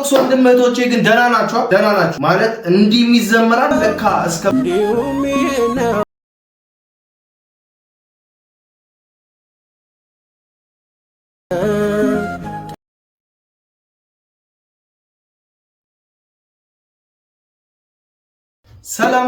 ኦርቶዶክስ ወንድምቶቼ ግን ደህና ናችሁ ማለት እንዲህ የሚዘመራል ለካ እስከ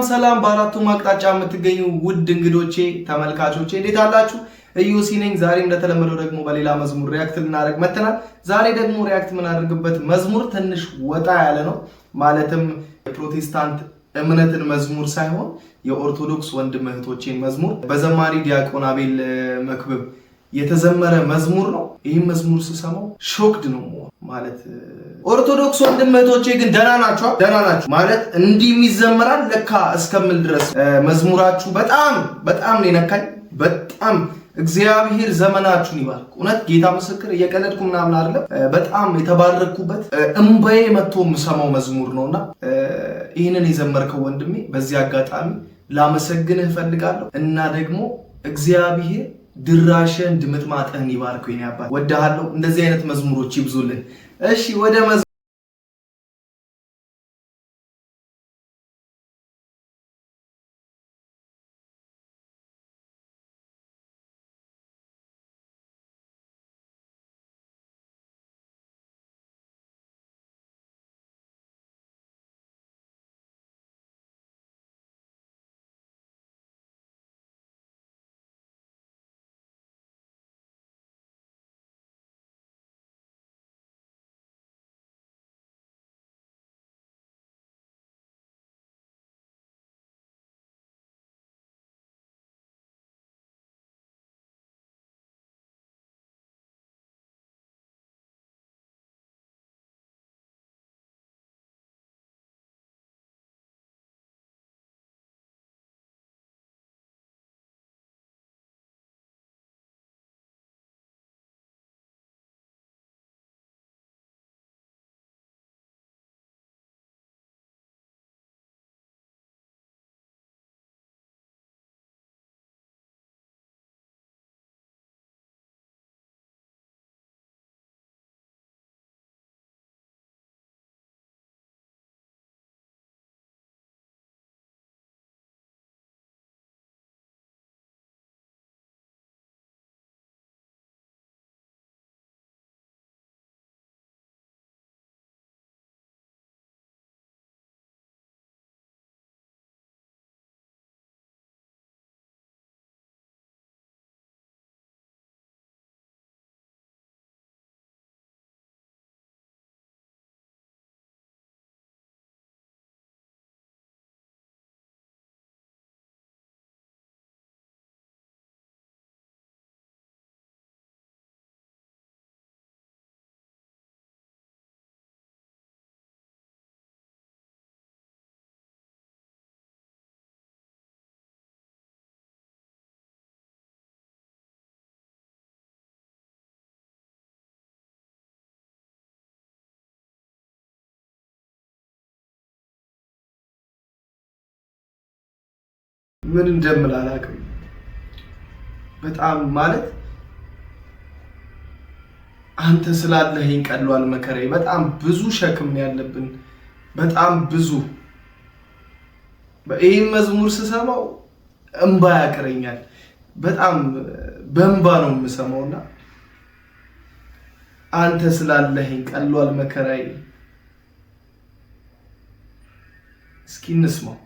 ሰላም በአራቱም አቅጣጫ የምትገኙ ውድ እንግዶቼ ተመልካቾቼ እንዴት አላችሁ? ኢዮሲ ነኝ። ዛሬም እንደተለመደው ደግሞ በሌላ መዝሙር ሪአክት ልናደርግ መተናል። ዛሬ ደግሞ ሪአክት የምናደርግበት መዝሙር ትንሽ ወጣ ያለ ነው። ማለትም የፕሮቴስታንት እምነትን መዝሙር ሳይሆን የኦርቶዶክስ ወንድም እህቶቼን መዝሙር በዘማሪ ዲያቆን አቤል መክብብ የተዘመረ መዝሙር ነው። ይህም መዝሙር ስሰማው ሾክድ ነው ማለት ኦርቶዶክስ ወንድም እህቶቼ ግን ደህና ናችሁ ማለት እንዲህ የሚዘመራል ለካ እስከምል ድረስ መዝሙራችሁ በጣም ነው የነካኝ። በጣም እግዚአብሔር ዘመናችሁን ይባርክ። እውነት ጌታ ምስክር እየቀለድኩ ምናምን አይደለም። በጣም የተባረኩበት እንባዬ መጥቶ የምሰማው መዝሙር ነውና ይህንን የዘመርከው ወንድሜ በዚህ አጋጣሚ ላመሰግንህ እፈልጋለሁ እና ደግሞ እግዚአብሔር ድራሽን ድምጥማጥህን ይባርክ። የኔ አባት ወድሃለሁ። እንደዚህ አይነት መዝሙሮች ይብዙልን። እሺ ወደ ምን እንደምል አላውቅም። በጣም ማለት አንተ ስላለህኝ ቀሏል መከራዬ። በጣም ብዙ ሸክም ነው ያለብን፣ በጣም ብዙ። ይህን መዝሙር ስሰማው እንባ ያቀረኛል። በጣም በእንባ ነው የምሰማውና አንተ ስላለህኝ ቀሏል መከራዬ። እስኪ እንስማው።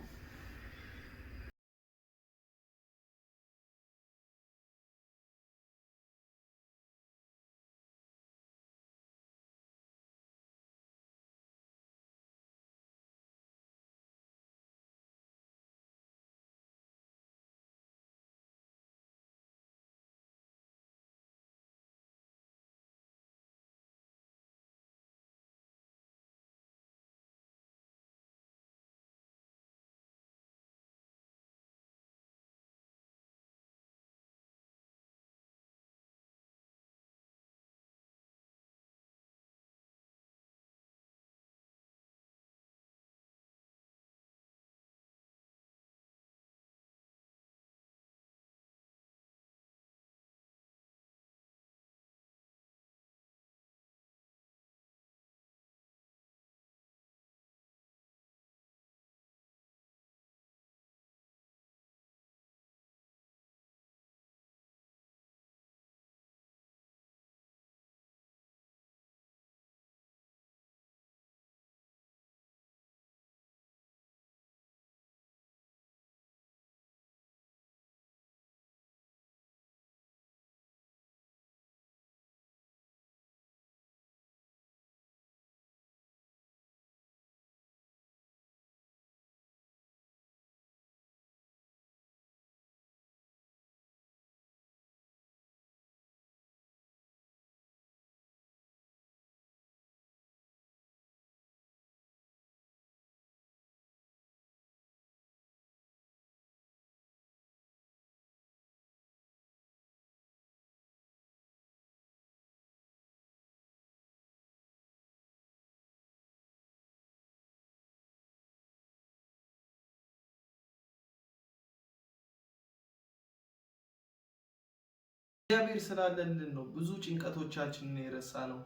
እግዚአብሔር ስላለልን ነው ብዙ ጭንቀቶቻችንን የረሳነው።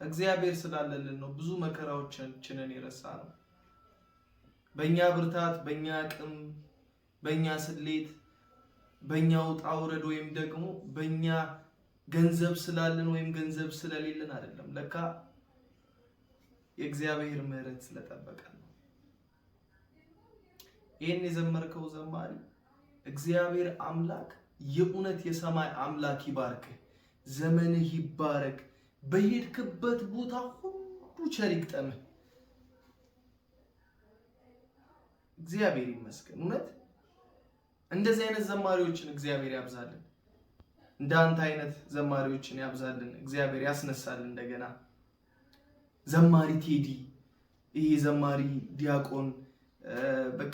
እግዚአብሔር ስላለልን ነው ብዙ መከራዎቻችንን የረሳነው። በእኛ ብርታት፣ በእኛ አቅም፣ በእኛ ስሌት፣ በእኛ ውጣ ውረድ ወይም ደግሞ በእኛ ገንዘብ ስላለን ወይም ገንዘብ ስለሌለን አይደለም። ለካ የእግዚአብሔር ምሕረት ስለጠበቀን ነው። ይህን የዘመርከው ዘማሪ እግዚአብሔር አምላክ የእውነት የሰማይ አምላክ ይባርክ፣ ዘመንህ ይባረክ፣ በሄድክበት ቦታ ሁሉ ቸር ይግጠምህ። እግዚአብሔር ይመስገን። እውነት እንደዚህ አይነት ዘማሪዎችን እግዚአብሔር ያብዛልን። እንዳንተ አይነት ዘማሪዎችን ያብዛልን እግዚአብሔር ያስነሳልን። እንደገና ዘማሪ ቴዲ፣ ይሄ ዘማሪ ዲያቆን በቃ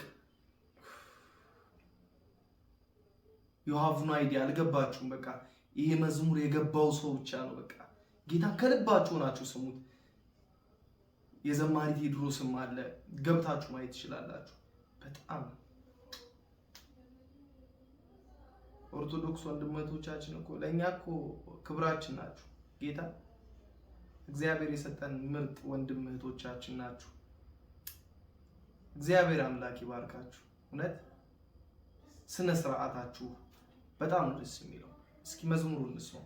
you have no idea አልገባችሁም። በቃ ይሄ መዝሙር የገባው ሰው ብቻ ነው። በቃ ጌታ ከልባችሁ ናችሁ ስሙት። የዘማሪ ቴድሮስም አለ ገብታችሁ ማየት ትችላላችሁ። በጣም ኦርቶዶክስ ወንድሞቻችን እኮ ለኛ እኮ ክብራችን ናችሁ። ጌታ እግዚአብሔር የሰጠን ምርጥ ወንድም እህቶቻችን ናችሁ። እግዚአብሔር አምላክ ይባርካችሁ። እውነት ስነ ስርዓታችሁ በጣም ደስ የሚለው። እስኪ መዝሙሩን እንስማ።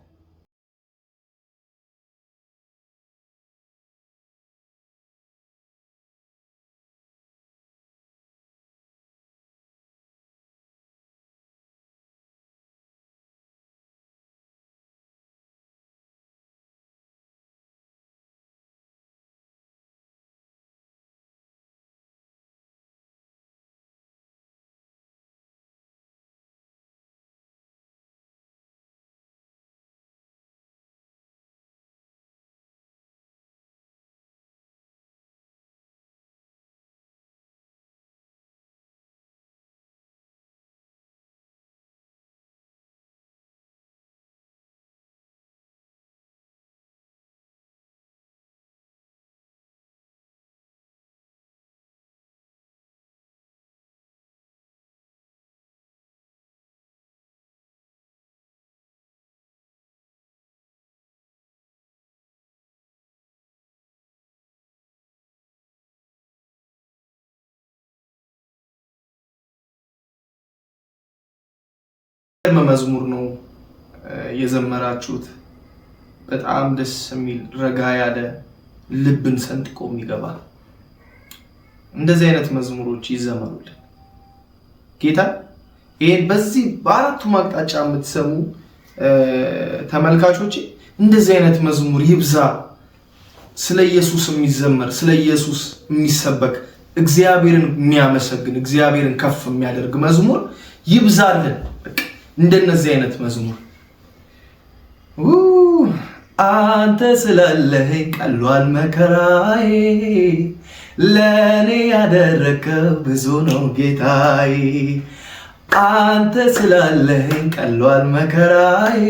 መዝሙር ነው የዘመራችሁት። በጣም ደስ የሚል ረጋ ያለ ልብን ሰንጥቆ የሚገባ እንደዚህ አይነት መዝሙሮች ይዘመሩልን ጌታ። ይሄን በዚህ በአራቱ አቅጣጫ የምትሰሙ ተመልካቾች እንደዚህ አይነት መዝሙር ይብዛ። ስለ ኢየሱስ የሚዘመር፣ ስለ ኢየሱስ የሚሰበክ፣ እግዚአብሔርን የሚያመሰግን፣ እግዚአብሔርን ከፍ የሚያደርግ መዝሙር ይብዛልን። እንደነዚህ አይነት መዝሙር አንተ ስላለኸኝ ቀሏል መከራዬ፣ ለኔ ያደረከው ብዙ ነው ጌታዬ። አንተ ስላለኸኝ ቀሏል መከራዬ፣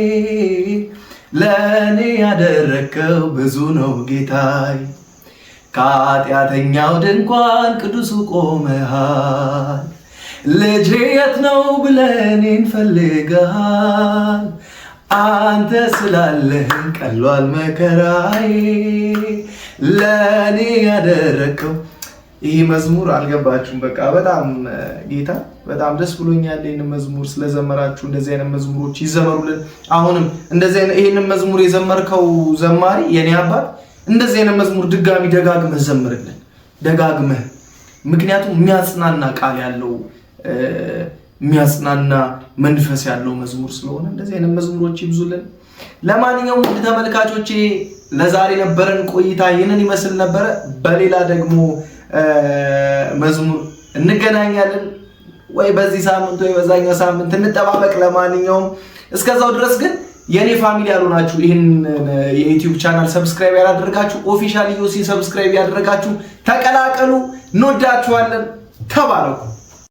ለኔ ያደረከው ብዙ ነው ጌታዬ። ከኃጢአተኛው ድንኳን ቅዱሱ ቆመሃል፣ ልጄ የት ነው ብለህ እኔን ፈልገሃል። አንተ ስላለኸኝ ቀሏል መከራዬ፣ ለኔ ያደረከው። ይህ መዝሙር አልገባችሁም? በቃ በጣም ጌታ በጣም ደስ ብሎኛል። ይህንን መዝሙር ስለዘመራችሁ እንደዚህ አይነት መዝሙሮች ይዘመሩልን። አሁንም እንደዚህ አይነት ይህንን መዝሙር የዘመርከው ዘማሪ የኔ አባት እንደዚህ አይነት መዝሙር ድጋሚ ደጋግመህ ዘምርልን፣ ደጋግመህ። ምክንያቱም የሚያጽናና ቃል ያለው የሚያጽናና መንፈስ ያለው መዝሙር ስለሆነ እንደዚህ አይነት መዝሙሮች ይብዙልን። ለማንኛውም ውድ ተመልካቾቼ ለዛሬ ነበረን ቆይታ ይህንን ይመስል ነበረ። በሌላ ደግሞ መዝሙር እንገናኛለን፣ ወይ በዚህ ሳምንት ወይ በዛኛው ሳምንት እንጠባበቅ። ለማንኛውም እስከዛው ድረስ ግን የኔ ፋሚሊ ያልሆናችሁ ይህን የዩቲዩብ ቻናል ሰብስክራይብ ያላደረጋችሁ ኦፊሻል ኢዮሲ ሰብስክራይብ ያደረጋችሁ ተቀላቀሉ። እንወዳችኋለን። ተባረኩ።